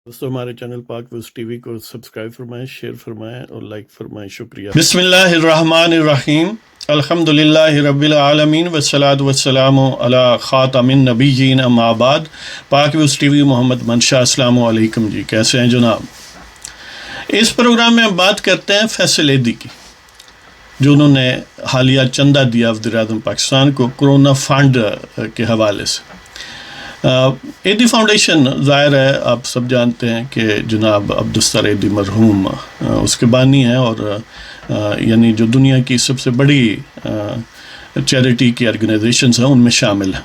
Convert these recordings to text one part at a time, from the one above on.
دوستو ہمارے چینل پاک ویوز ٹی وی کو سبسکرائب فرمائیں، شیئر فرمائیں اور لائک فرمائیں. شکریہ. بسم اللہ الرحمن الرحیم. الحمد للہ رب العالمین والصلاة والسلام علی خاتم النبیین اما بعد. پاک ویوز ٹی وی محمد منشا. السلام علیکم جی، کیسے ہیں جناب؟ اس پروگرام میں ہم بات کرتے ہیں فیصل ایدھی کی، جو انہوں نے حالیہ چندہ دیا وزیر اعظم پاکستان کو کورونا فنڈ کے حوالے سے. ایدھی فاؤنڈیشن ظاہر ہے آپ سب جانتے ہیں کہ جناب عبدالستار ایدھی مرحوم اس کے بانی ہیں، اور یعنی جو دنیا کی سب سے بڑی چیریٹی کی آرگنائزیشنز ہیں ان میں شامل ہیں،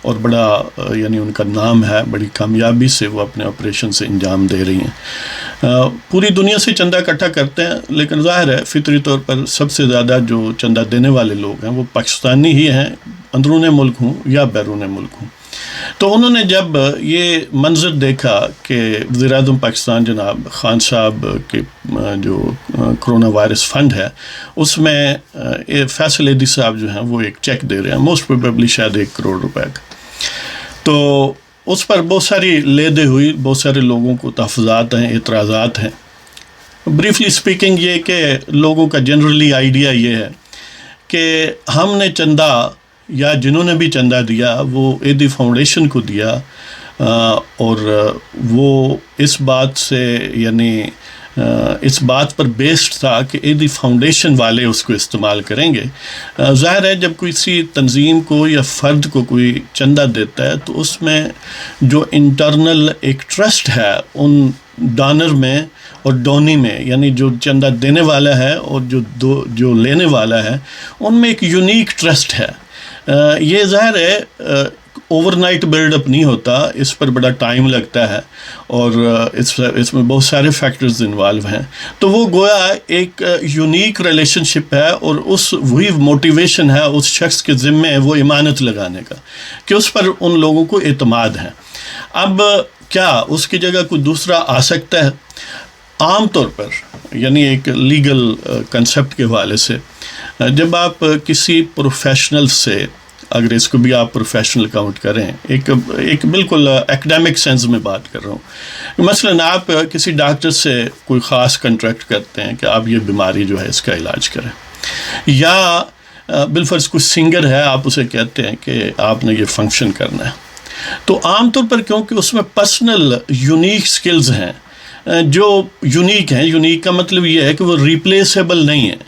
اور بڑا یعنی ان کا نام ہے، بڑی کامیابی سے وہ اپنے آپریشن سے انجام دے رہی ہیں. پوری دنیا سے چندہ اکٹھا کرتے ہیں، لیکن ظاہر ہے فطری طور پر سب سے زیادہ جو چندہ دینے والے لوگ ہیں وہ پاکستانی ہی ہیں، اندرون ملک ہوں یا بیرون ملک ہوں. تو انہوں نے جب یہ منظر دیکھا کہ وزیر اعظم پاکستان جناب خان صاحب کے جو کرونا وائرس فنڈ ہے اس میں فیصل ایدھی صاحب جو ہیں وہ ایک چیک دے رہے ہیں، موسٹ پروبیبلی شاید 1 کروڑ روپے کا. تو اس پر بہت ساری لیدے ہوئی، بہت سارے لوگوں کو تحفظات ہیں، اعتراضات ہیں. بریفلی سپیکنگ یہ کہ لوگوں کا جنرلی آئیڈیا یہ ہے کہ ہم نے چندہ یا جنہوں نے بھی چندہ دیا وہ ایدھی فاؤنڈیشن کو دیا، اور وہ اس بات سے یعنی اس بات پر بیسڈ تھا کہ ایدھی فاؤنڈیشن والے اس کو استعمال کریں گے. ظاہر ہے جب کسی تنظیم کو یا فرد کو کوئی چندہ دیتا ہے تو اس میں جو انٹرنل ایک ٹرسٹ ہے ان ڈونر میں اور ڈونی میں، یعنی جو چندہ دینے والا ہے اور جو لینے والا ہے، ان میں ایک یونیک ٹرسٹ ہے. یہ ظاہر ہے اوور نائٹ بلڈ اپ نہیں ہوتا، اس پر بڑا ٹائم لگتا ہے، اور اس میں بہت سارے فیکٹرز انوالو ہیں. تو وہ گویا ایک یونیک ریلیشن شپ ہے، اور وہی موٹیویشن ہے اس شخص کے ذمے وہ امانت لگانے کا کہ اس پر ان لوگوں کو اعتماد ہے. اب کیا اس کی جگہ کوئی دوسرا آ سکتا ہے؟ عام طور پر یعنی ایک لیگل کنسیپٹ کے حوالے سے جب آپ کسی پروفیشنل سے، اگر اس کو بھی آپ پروفیشنل کاؤنٹ کریں، ایک بالکل ایکڈیمک سینس میں بات کر رہا ہوں، مثلاً آپ کسی ڈاکٹر سے کوئی خاص کنٹریکٹ کرتے ہیں کہ آپ یہ بیماری جو ہے اس کا علاج کریں، یا بالفرض کوئی سنگر ہے آپ اسے کہتے ہیں کہ آپ نے یہ فنکشن کرنا ہے. تو عام طور پر کیونکہ اس میں پرسنل یونیک سکلز ہیں جو یونیک ہیں، یونیک کا مطلب یہ ہے کہ وہ ریپلیسیبل نہیں ہیں،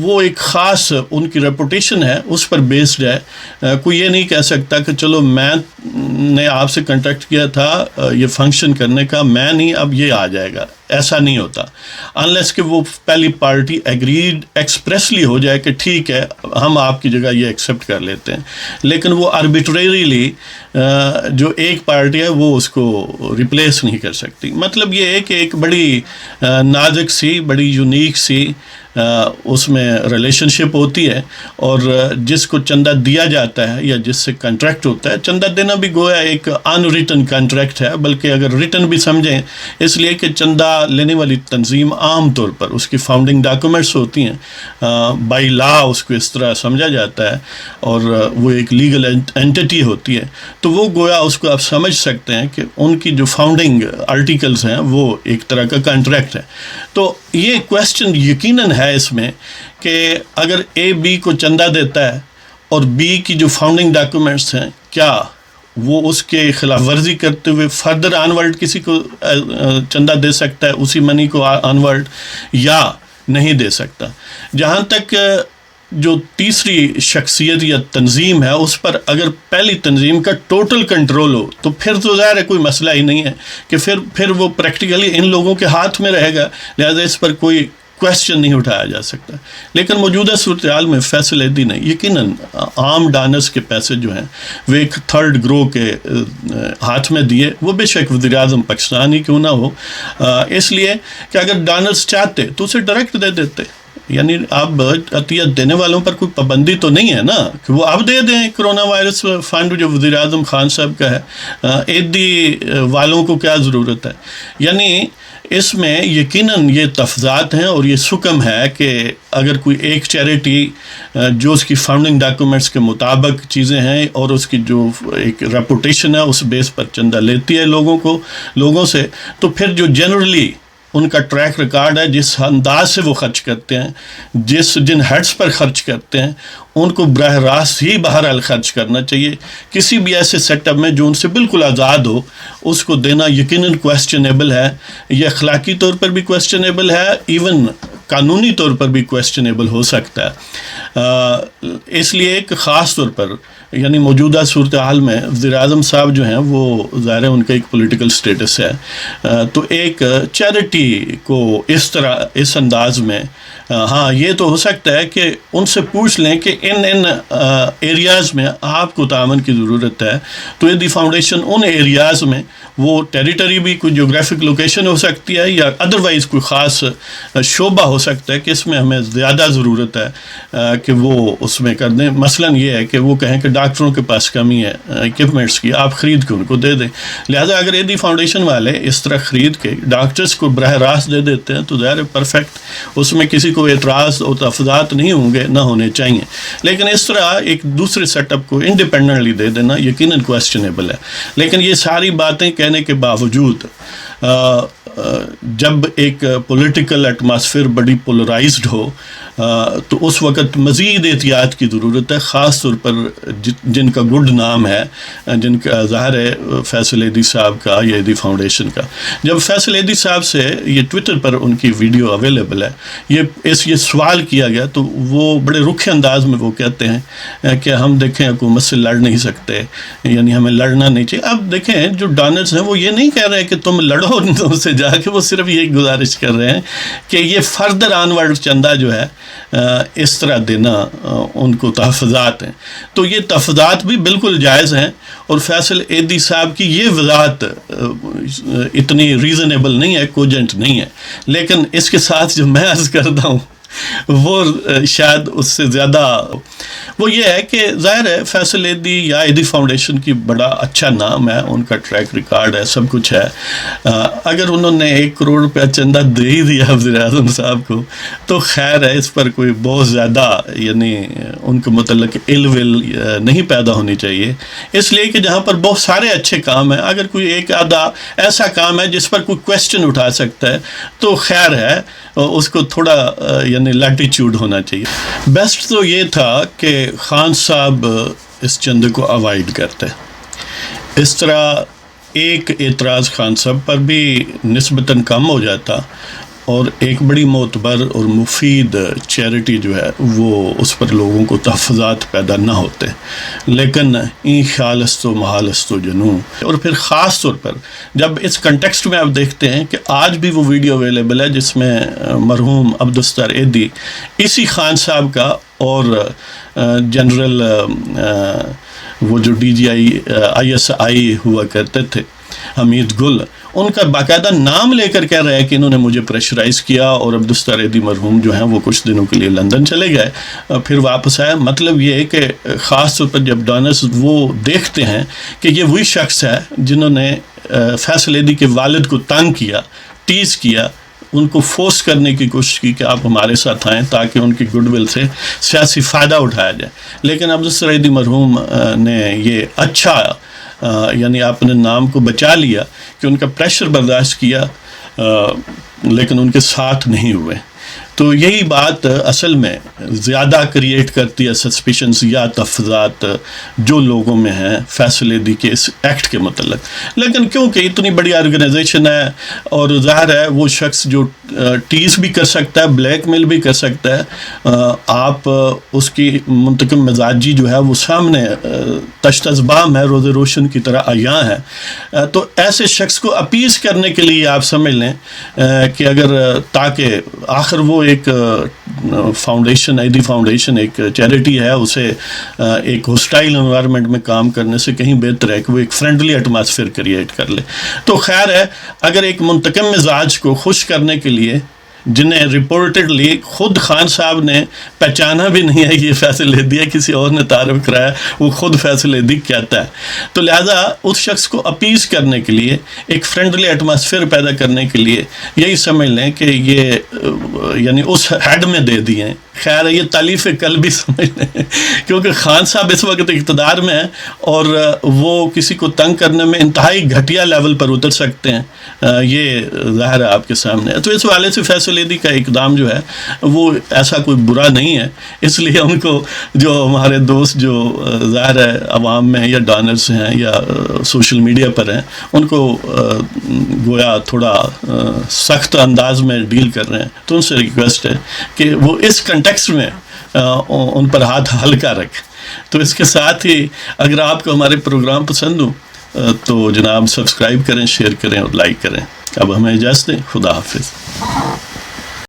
وہ ایک خاص ان کی ریپوٹیشن ہے، اس پر بیسڈ ہے. کوئی یہ نہیں کہہ سکتا کہ چلو میں نے آپ سے کنٹیکٹ کیا تھا یہ فنکشن کرنے کا، میں نہیں اب یہ آ جائے گا، ایسا نہیں ہوتا انلیس کہ وہ پہلی پارٹی ایگریڈ ایکسپریسلی ہو جائے کہ ٹھیک ہے ہم آپ کی جگہ یہ ایکسیپٹ کر لیتے ہیں. لیکن وہ آربیٹریریلی جو ایک پارٹی ہے وہ اس کو ریپلیس نہیں کر سکتی. مطلب یہ ہے کہ ایک بڑی نازک سی، بڑی یونیک سی اس میں ریلیشن شپ ہوتی ہے، اور جس کو چندہ دیا جاتا ہے یا جس سے کنٹریکٹ ہوتا ہے، چندہ دینا بھی گویا ایک ان ریٹن کنٹریکٹ ہے، بلکہ اگر ریٹن بھی سمجھیں اس لیے کہ چندہ لینے والی تنظیم عام طور پر اس کی فاؤنڈنگ ڈاکومنٹس ہوتی ہیں، بائی لا اس کو اس طرح سمجھا جاتا ہے، اور وہ ایک لیگل اینٹیٹی ہوتی ہے. تو وہ گویا اس کو آپ سمجھ سکتے ہیں کہ ان کی جو فاؤنڈنگ آرٹیکلز ہیں وہ ایک طرح کا کنٹریکٹ ہے. تو یہ کویسچن یقیناً ہے اس میں کہ اگر اے بی کو چندہ دیتا ہے اور بی کی جو فاؤنڈنگ ڈاکومنٹس ہیں، کیا وہ اس کے خلاف ورزی کرتے ہوئے فردر آنورڈ کسی کو چندہ دے سکتا ہے اسی منی کو آنورڈ، یا نہیں دے سکتا. جہاں تک جو تیسری شخصیت یا تنظیم ہے اس پر اگر پہلی تنظیم کا ٹوٹل کنٹرول ہو تو پھر تو ظاہر ہے کوئی مسئلہ ہی نہیں ہے کہ پھر وہ پریکٹیکلی ان لوگوں کے ہاتھ میں رہے گا، لہذا اس پر کوئی کویسچن نہیں اٹھایا جا سکتا. لیکن موجودہ صورتحال میں فیصل ایدھی نے یقیناً عام ڈانرز کے پیسے جو ہیں وہ ایک تھرڈ گروہ کے ہاتھ میں دیے، وہ بے شک وزیر اعظم پاکستان ہی کیوں نہ ہو، اس لیے کہ اگر ڈانرز چاہتے تو اسے ڈائریکٹ دے دیتے. یعنی اب عطیت دینے والوں پر کوئی پابندی تو نہیں ہے نا کہ وہ اب دے دیں. کرونا وائرس فنڈ جو وزیر اعظم خان صاحب کا ہے، عیدی والوں کو کیا ضرورت ہے؟ یعنی اس میں یقیناً یہ تفضات ہیں اور یہ سکم ہے کہ اگر کوئی ایک چیریٹی جو اس کی فاؤنڈنگ ڈاکومنٹس کے مطابق چیزیں ہیں اور اس کی جو ایک ریپوٹیشن ہے اس بیس پر چندہ لیتی ہے لوگوں سے، تو پھر جو جنرلی ان کا ٹریک ریکارڈ ہے، جس انداز سے وہ خرچ کرتے ہیں، جن ہیڈس پر خرچ کرتے ہیں، ان کو براہ راست ہی بہرحال خرچ کرنا چاہیے. کسی بھی ایسے سیٹ اپ میں جو ان سے بالکل آزاد ہو، اس کو دینا یقیناً کویسچنیبل ہے. یہ اخلاقی طور پر بھی کویسچنیبل ہے، ایون قانونی طور پر بھی کویسچنیبل ہو سکتا ہے. اس لیے ایک خاص طور پر یعنی موجودہ صورتحال میں وزیر اعظم صاحب جو ہیں وہ ظاہر ہے ان کا ایک پولیٹیکل سٹیٹس ہے، تو ایک چیریٹی کو اس طرح اس انداز میں، ہاں یہ تو ہو سکتا ہے کہ ان سے پوچھ لیں کہ ان ایریاز میں آپ کو تعاون کی ضرورت ہے، تو عیدی فاؤنڈیشن ان ایریاز میں، وہ ٹیریٹری بھی کوئی جغرافک لوکیشن ہو سکتی ہے یا ادروائز کوئی خاص شعبہ ہو سکتا ہے کہ اس میں ہمیں زیادہ ضرورت ہے کہ وہ اس میں کر دیں. مثلاً یہ ہے کہ وہ کہیں کہ ڈاکٹروں کے پاس کمی ہے اکوپمنٹس کی، آپ خرید کے ان کو دے دیں. لہٰذا اگر عیدی فاؤنڈیشن والے اس طرح خرید کے ڈاکٹرز کو براہ راست دے دیتے ہیں تو ظاہر پرفیکٹ، اس میں کسی کو اعتراض اور تفضات نہیں ہوں گے، نہ ہونے چاہیے. لیکن اس طرح ایک دوسرے سیٹ اپ کو انڈیپینڈنٹلی دے دینا یقیناً کویسچنیبل ہے. لیکن یہ ساری باتیں کہنے کے باوجود جب ایک پولیٹیکل ایٹماسفیئر بڑی پولرائزڈ ہو تو اس وقت مزید احتیاط کی ضرورت ہے، خاص طور پر جن کا گڈ نام ہے، جن کا ظاہر ہے فیصل عیدی صاحب کا یا عیدی فاؤنڈیشن کا. جب فیصل عیدی صاحب سے یہ ٹویٹر پر ان کی ویڈیو اویلیبل ہے، یہ سوال کیا گیا تو وہ بڑے رکھے انداز میں وہ کہتے ہیں کہ ہم دیکھیں حکومت سے لڑ نہیں سکتے، یعنی ہمیں لڑنا نہیں چاہیے. اب دیکھیں جو ڈونرز ہیں وہ یہ نہیں کہہ رہے کہ تم لڑو ان سے جا کے، وہ صرف یہ گزارش کر رہے ہیں کہ یہ فردر آنورڈ چندہ جو ہے اس طرح دینا ان کو تحفظات ہیں. تو یہ تحفظات بھی بالکل جائز ہیں اور فیصل عیدی صاحب کی یہ وضاحت اتنی ریزنیبل نہیں ہے، کوجنٹ نہیں ہے. لیکن اس کے ساتھ جو میں عرض کرتا ہوں وہ شاید اس سے زیادہ وہ یہ ہے کہ ظاہر ہے فیصل عیدی یا عیدی فاؤنڈیشن کی بڑا اچھا نام ہے، ان کا ٹریک ریکارڈ ہے، سب کچھ ہے. اگر انہوں نے 1 کروڑ روپیہ چندہ دے ہی دیا وزیر اعظم صاحب کو تو خیر ہے، اس پر کوئی بہت زیادہ یعنی ان کے متعلق علم نہیں پیدا ہونی چاہیے. اس لیے کہ جہاں پر بہت سارے اچھے کام ہیں، اگر کوئی ایک آدھا ایسا کام ہے جس پر کوئی کویسچن اٹھا سکتا ہے تو خیر ہے، اس کو تھوڑا یعنی لیٹیچیوڈ ہونا چاہیے. بیسٹ تو یہ تھا کہ خان صاحب اس چندے کو اوائڈ کرتے. اس طرح ایک اعتراض خان صاحب پر بھی نسبتاً کم ہو جاتا اور ایک بڑی معتبر اور مفید چیریٹی جو ہے وہ اس پر لوگوں کو تحفظات پیدا نہ ہوتے. لیکن این خیال است و محال است و جنوں. اور پھر خاص طور پر جب اس کنٹیکسٹ میں آپ دیکھتے ہیں کہ آج بھی وہ ویڈیو اویلیبل ہے جس میں مرحوم عبدالستار عیدی اسی خان صاحب کا اور جنرل وہ جو ISI ہوا کرتے تھے حمید گل، ان کا باقاعدہ نام لے کر کہہ رہا ہے کہ انہوں نے مجھے پریشرائز کیا اور عبدالستار عیدی مرحوم جو ہیں وہ کچھ دنوں کے لیے لندن چلے گئے، پھر واپس آئے. مطلب یہ ہے کہ خاص طور پر جب ڈونرز وہ دیکھتے ہیں کہ یہ وہی شخص ہے جنہوں نے فیصل عیدی کے والد کو تنگ کیا، ٹیز کیا، ان کو فورس کرنے کی کوشش کی کہ آپ ہمارے ساتھ آئیں تاکہ ان کی گڈ ول سے سیاسی فائدہ اٹھایا جائے. لیکن عبدالستار عیدی مرحوم نے یہ اچھا یعنی اپنے نام کو بچا لیا کہ ان کا پریشر برداشت کیا لیکن ان کے ساتھ نہیں ہوئے. تو یہی بات اصل میں زیادہ کریٹ کرتی ہے سسپیشنز یا تفضات جو لوگوں میں ہیں فیصل عیدی کے اس ایکٹ کے متعلق. لیکن کیونکہ اتنی بڑی آرگنائزیشن ہے اور ظاہر ہے وہ شخص جو ٹیز بھی کر سکتا ہے، بلیک میل بھی کر سکتا ہے، آپ اس کی منتقم مزاجی جو ہے وہ سامنے تشت ازبام ہے، روز روشن کی طرح عیاں ہے. تو ایسے شخص کو اپیز کرنے کے لیے آپ سمجھ لیں کہ اگر تاکہ آخر وہ ایک فاؤنڈیشن عیدی فاؤنڈیشن ایک چیریٹی ہے، اسے ایک ہوسٹائل انوائرمنٹ میں کام کرنے سے کہیں بہتر ہے کہ وہ ایک فرینڈلی ایٹماسفیئر کریٹ کر لے. تو خیر ہے، اگر ایک منتقم مزاج کو خوش کرنے کے لیے جنہیں رپورٹڈلی خود خان صاحب نے پہچانا بھی نہیں ہے کہ یہ فیصل لہدی ہے، کسی اور نے تعارف کرایا، وہ خود فیصل لہدی کہتا ہے. تو لہذا اس شخص کو اپیز کرنے کے لیے، ایک فرینڈلی ایٹماسفیئر پیدا کرنے کے لیے یہی سمجھ لیں کہ یہ یعنی اس ہیڈ میں دے دیے ہیں. خیر یہ تالیف قلبی سمجھ لیں، کیونکہ خان صاحب اس وقت اقتدار میں ہیں اور وہ کسی کو تنگ کرنے میں انتہائی گھٹیا لیول پر اتر سکتے ہیں، یہ ظاہر ہے آپ کے سامنے ہے. تو اس حوالے سے فیصل لہدی کا اقدام جو ہے وہ ایسا کوئی برا نہیں ہے. اس لیے ان کو جو ہمارے دوست جو ظاہر ہے عوام میں یا ڈانرز ہیں یا سوشل میڈیا پر ہیں، ان کو گویا تھوڑا سخت انداز میں ڈیل کر رہے ہیں، تو ان سے ریکویسٹ ہے کہ وہ اس کنٹیکسٹ میں ان پر ہاتھ ہلکا رکھ. تو اس کے ساتھ ہی اگر آپ کو ہمارے پروگرام پسند ہوں تو جناب سبسکرائب کریں، شیئر کریں اور لائک کریں. اب ہمیں اجازت دیں. خدا حافظ.